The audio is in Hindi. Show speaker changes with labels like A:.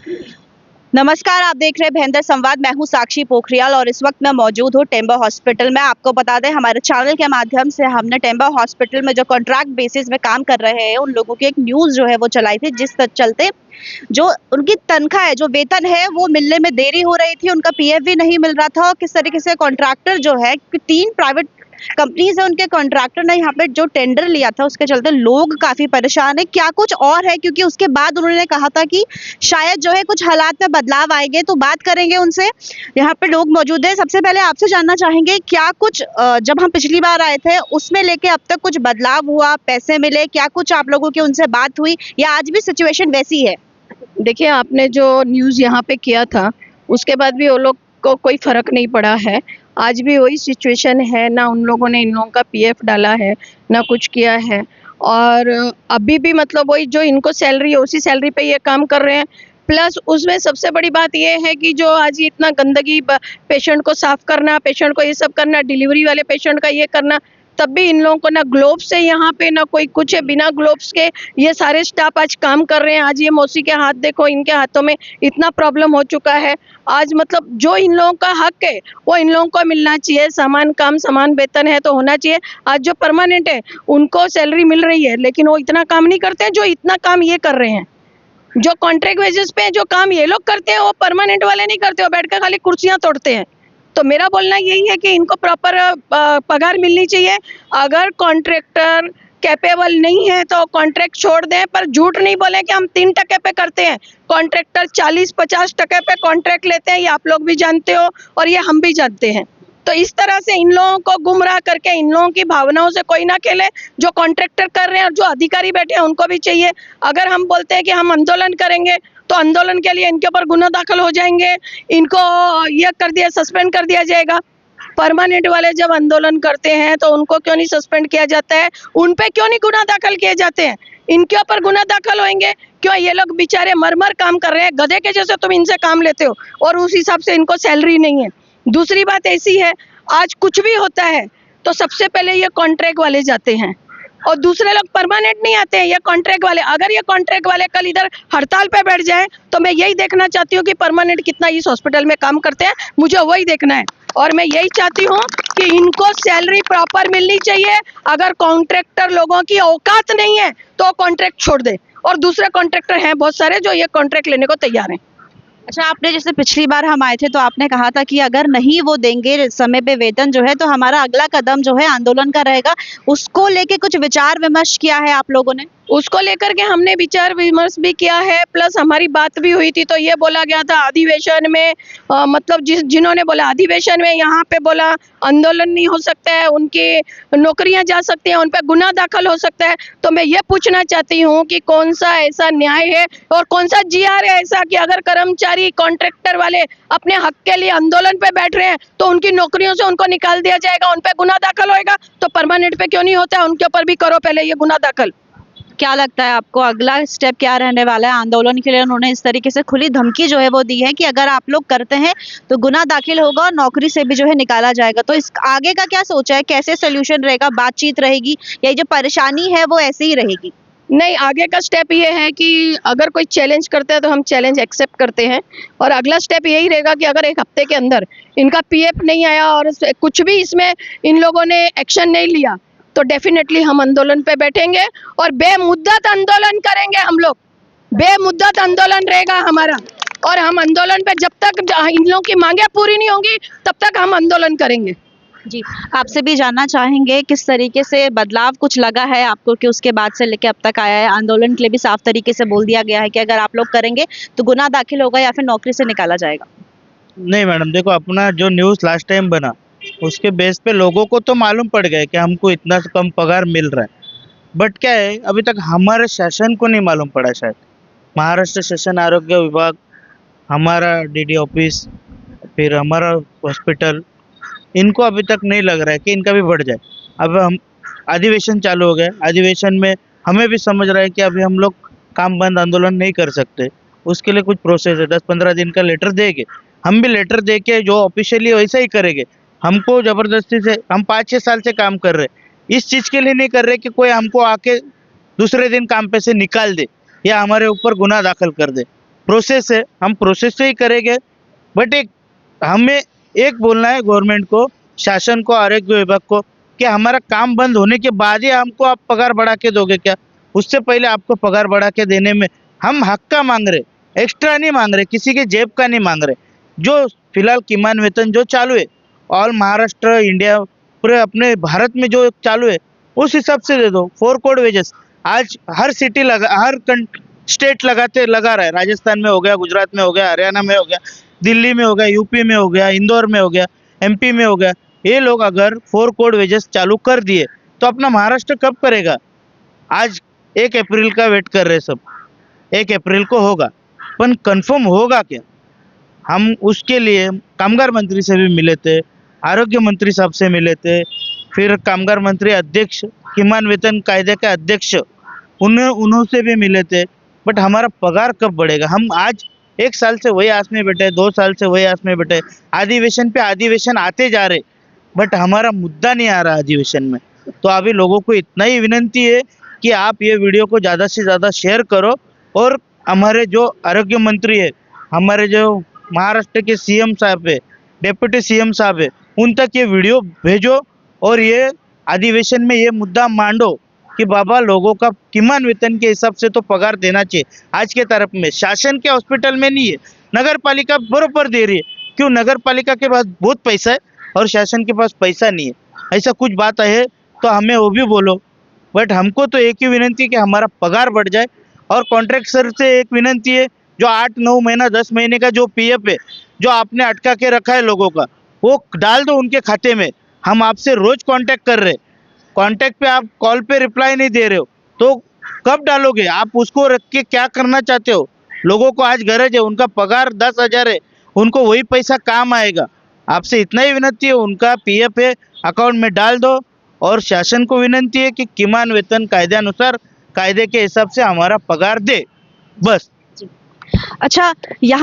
A: नमस्कार, आप देख रहे हैं भयंकर संवाद। मैं हूं साक्षी पोखरियाल और इस वक्त मैं मौजूद हूं टेम्बा हॉस्पिटल में। आपको बता दें, हमारे चैनल के माध्यम से हमने टेम्बा हॉस्पिटल में जो कॉन्ट्रैक्ट बेसिस में काम कर रहे हैं उन लोगों की एक न्यूज़ जो है वो चलाई थी, जिस चलते जो उनकी तनख्वाह है, जो वेतन है, वो मिलने में देरी हो रही थी। उनका पीएफ भी नहीं मिल रहा था और किस तरीके से कॉन्ट्रैक्टर जो है, 3 प्राइवेट कंपनीज है, उनके कॉन्ट्रैक्टर ने यहाँ पे जो टेंडर लिया था उसके चलते लोग काफी परेशान है। क्या कुछ और है, क्योंकि उसके बाद उन्होंने कहा था कि शायद जो है कुछ हालात में बदलाव आएंगे, तो बात करेंगे उनसे। यहाँ पे लोग मौजूद है। सबसे पहले आपसे जानना चाहेंगे, क्या कुछ जब हम पिछली बार आए थे उसमें लेके अब तक कुछ बदलाव हुआ, पैसे मिले, क्या कुछ आप लोगों की उनसे बात हुई या आज भी सिचुएशन वैसी है?
B: देखिए, आपने जो न्यूज़ यहाँ पे किया था उसके बाद भी वो लोग को कोई फ़र्क नहीं पड़ा है। आज भी वही सिचुएशन है, ना उन लोगों ने इन लोगों का पीएफ डाला है, ना कुछ किया है। और अभी भी मतलब वही जो इनको सैलरी है उसी सैलरी पे ये काम कर रहे हैं। प्लस उसमें सबसे बड़ी बात ये है कि जो आज ये इतना गंदगी, पेशेंट को साफ करना, पेशेंट को ये सब करना, डिलीवरी वाले पेशेंट का ये करना, तब भी इन लोगों को ना ग्लोव्स है यहाँ पे, ना कोई कुछ है। बिना ग्लोव्स के ये सारे स्टाफ आज काम कर रहे हैं। आज ये मौसी के हाथ देखो, इनके हाथों में इतना प्रॉब्लम हो चुका है। आज मतलब जो इन लोगों का हक है वो इन लोगों को मिलना चाहिए। समान काम समान वेतन है तो होना चाहिए। आज जो परमानेंट है उनको सैलरी मिल रही है, लेकिन वो इतना काम नहीं करते हैं जो इतना काम ये कर रहे हैं। जो कॉन्ट्रैक्ट बेसिस पे जो काम ये लोग करते हैं वो परमानेंट वाले नहीं करते, वो बैठकर खाली कुर्सियां तोड़ते हैं। तो मेरा बोलना यही है कि इनको प्रॉपर पगार मिलनी चाहिए। अगर कॉन्ट्रैक्टर कैपेबल नहीं है तो कॉन्ट्रैक्ट छोड़ दें, पर झूठ नहीं बोले कि हम 3% पे करते हैं। कॉन्ट्रैक्टर 40-50% पे कॉन्ट्रैक्ट लेते हैं, ये आप लोग भी जानते हो और ये हम भी जानते हैं। तो इस तरह से इन लोगों को गुमराह करके इन लोगों की भावनाओं से कोई ना खेले। जो कॉन्ट्रैक्टर कर रहे हैं और जो अधिकारी बैठे हैं उनको भी चाहिए। अगर हम बोलते हैं कि हम आंदोलन करेंगे तो आंदोलन के लिए इनके ऊपर गुना दाखिल हो जाएंगे, इनको ये कर दिया, सस्पेंड कर दिया जाएगा। परमानेंट वाले जब आंदोलन करते हैं तो उनको क्यों नहीं सस्पेंड किया जाता है, उन पे क्यों नहीं गुना दाखिल किए जाते हैं? इनके ऊपर गुना दाखिल होंगे क्यों? ये लोग बेचारे मर काम कर रहे हैं, गधे के जैसे तुम इनसे काम लेते हो और उस हिसाब से इनको सैलरी नहीं है। दूसरी बात ऐसी है, आज कुछ भी होता है तो सबसे पहले ये कॉन्ट्रैक्ट वाले जाते हैं और दूसरे लोग परमानेंट नहीं आते हैं, ये कॉन्ट्रैक्ट वाले। अगर ये कॉन्ट्रैक्ट वाले कल इधर हड़ताल पे बैठ जाए तो मैं यही देखना चाहती हूँ कि परमानेंट कितना इस हॉस्पिटल में काम करते हैं, मुझे वही देखना है। और मैं यही चाहती हूँ कि इनको सैलरी प्रॉपर मिलनी चाहिए। अगर कॉन्ट्रैक्टर लोगों की औकात नहीं है तो कॉन्ट्रैक्ट छोड़ दे, और दूसरे कॉन्ट्रैक्टर हैं बहुत सारे जो ये कॉन्ट्रैक्ट लेने को तैयार हैं।
A: अच्छा, आपने जैसे पिछली बार हम आए थे तो आपने कहा था कि अगर नहीं वो देंगे समय पे वेतन जो है तो हमारा अगला कदम जो है आंदोलन का रहेगा। उसको लेके कुछ विचार विमर्श किया है आप लोगों ने?
B: उसको लेकर के हमने विचार विमर्श भी किया है, प्लस हमारी बात भी हुई थी। तो ये बोला गया था अधिवेशन में, मतलब जिन्होंने बोला अधिवेशन में यहाँ पे बोला आंदोलन नहीं हो सकता है, उनकी नौकरियां जा सकती हैं, उन पे गुना दाखिल हो सकता है। तो मैं ये पूछना चाहती हूँ कि कौन सा ऐसा न्याय है और कौन सा जीआर है ऐसा कि अगर कर्मचारी कॉन्ट्रैक्टर वाले अपने हक के लिए आंदोलन पे बैठ रहे हैं तो उनकी नौकरियों से उनको निकाल दिया जाएगा, उन पे गुना दाखिल होएगा। तो परमानेंट पे क्यों नहीं होता है? उनके ऊपर भी करो पहले ये गुना दाखिल।
A: क्या लगता है आपको अगला स्टेप क्या रहने वाला है आंदोलन के लिए? उन्होंने इस तरीके से खुली धमकी जो है वो दी है कि अगर आप लोग करते हैं तो गुना दाखिल होगा और नौकरी से भी जो है निकाला जाएगा। तो इस आगे का क्या सोचा है, कैसे सोल्यूशन रहेगा? बातचीत रहेगी या ये जो परेशानी है वो ऐसे ही रहेगी?
B: नहीं, आगे का स्टेप ये है कि अगर कोई चैलेंज करता है तो हम चैलेंज एक्सेप्ट करते हैं। और अगला स्टेप यही रहेगा कि अगर 1 हफ्ते के अंदर इनका पीएफ नहीं आया और कुछ भी इसमें इन लोगों ने एक्शन नहीं लिया तो डेफिनेटली हम आंदोलन पे बैठेंगे और बेमुद्दत आंदोलन करेंगे। हम लोग बेमुद्दत आंदोलन रहेगा हमारा, और हम आंदोलन पे जब तक इन लोगों की मांगे पूरी नहीं होंगी तब तक हम आंदोलन करेंगे।
A: जी, आपसे भी जानना चाहेंगे किस तरीके से बदलाव कुछ लगा है आपको कि उसके बाद से लेके अब तक आया है? आंदोलन के लिए भी साफ तरीके से बोल दिया गया है कि अगर आप लोग करेंगे तो गुना दाखिल होगा या फिर नौकरी से निकाला जाएगा।
C: नहीं मैडम, देखो अपना जो न्यूज़ लास्ट टाइम बना उसके बेस पे लोगों को तो मालूम पड़ गया कि हमको इतना कम पगार मिल रहा है। बट क्या है, अभी तक हमारे शासन को नहीं मालूम पड़ा। शायद महाराष्ट्र शासन आरोग्य विभाग, हमारा डीडी ऑफिस, फिर हमारा हॉस्पिटल, इनको अभी तक नहीं लग रहा है कि इनका भी बढ़ जाए। अब हम अधिवेशन चालू हो गए, अधिवेशन में हमें भी समझ रहा है कि अभी हम लोग काम बंद आंदोलन नहीं कर सकते। उसके लिए कुछ प्रोसेस है, 10-15 दिन का लेटर देंगे। हम भी लेटर दे के जो ऑफिशियली वैसा ही करेंगे। हमको ज़बरदस्ती से, हम 5-6 साल से काम कर रहे हैं, इस चीज़ के लिए नहीं कर रहे कि कोई हमको आके दूसरे दिन काम पे से निकाल दे या हमारे ऊपर गुनाह दाखिल कर दे। प्रोसेस है, हम प्रोसेस से ही करेंगे। बट एक हमें एक बोलना है गवर्नमेंट को, शासन को, आरोग्य विभाग को, कि हमारा काम बंद होने के बाद ही हमको आप पगार बढ़ा के दोगे क्या? उससे पहले आपको पगार बढ़ा के देने में हम हक का मांग रहे, एक्स्ट्रा नहीं मांग रहे, किसी के जेब का नहीं मांग रहे। जो फिलहाल किमान वेतन जो चालू है ऑल महाराष्ट्र, इंडिया, पूरे अपने भारत में जो चालू है उस हिसाब से दे दो। 4 कोड वेजेस आज हर सिटी हर स्टेट लगा रहा है। राजस्थान में हो गया, गुजरात में हो गया, हरियाणा में हो गया, दिल्ली में हो गया, यूपी में हो गया, इंदौर में हो गया, एमपी में हो गया। ये लोग अगर 4 कोड वेजेस चालू कर दिए तो अपना महाराष्ट्र कब करेगा? आज 1 अप्रैल का वेट कर रहे सब, 1 अप्रैल को होगा, पर कंफर्म होगा क्या? हम उसके लिए कामगार मंत्री से भी मिले थे, आरोग्य मंत्री साहब से मिले थे, फिर कामगार मंत्री अध्यक्ष, किमान वेतन कायदे के अध्यक्ष, उनसे भी मिले थे। बट हमारा पगार कब बढ़ेगा? हम आज 1 साल से वही आस में बैठे, 2 साल से वही आस में बैठे, अधिवेशन पे अधिवेशन आते जा रहे, बट हमारा मुद्दा नहीं आ रहा अधिवेशन में। तो अभी लोगों को इतना ही विनंती है कि आप ये वीडियो को ज़्यादा से ज़्यादा शेयर करो और हमारे जो आरोग्य मंत्री है, हमारे जो महाराष्ट्र के सीएम साहब है, डिप्टी सीएम साहब है, उन तक ये वीडियो भेजो और ये अधिवेशन में ये मुद्दा मांडो कि बाबा लोगों का किमान वेतन के हिसाब से तो पगार देना चाहिए। आज के तरफ में शासन के हॉस्पिटल में नहीं है, नगर पालिका बरोबर दे रही है। क्यों? नगर पालिका के पास बहुत पैसा है और शासन के पास पैसा नहीं है। ऐसा कुछ बात है तो हमें वो भी बोलो। बट हमको तो एक ही विनंती है कि हमारा पगार बढ़ जाए। और कॉन्ट्रैक्टर से एक विनंती है, जो 8-9 महीना 10 महीने का जो पीएफ है जो आपने अटका के रखा है लोगों का, वो डाल दो उनके खाते में। हम आपसे रोज कांटेक्ट कर रहे, कांटेक्ट पे आप कॉल पे रिप्लाई नहीं दे रहे हो, तो कब डालोगे? आप उसको रख के क्या करना चाहते हो? लोगों को आज गरज है, उनका पगार 10,000 है, उनको वही पैसा काम आएगा। आपसे इतना ही विनती है, उनका पीएफ है अकाउंट में डाल दो। और शासन को विनंती है कि किमान वेतन कायद्यानुसार, कायदे के हिसाब से हमारा पगार दे, बस।
A: अच्छा, यहाँ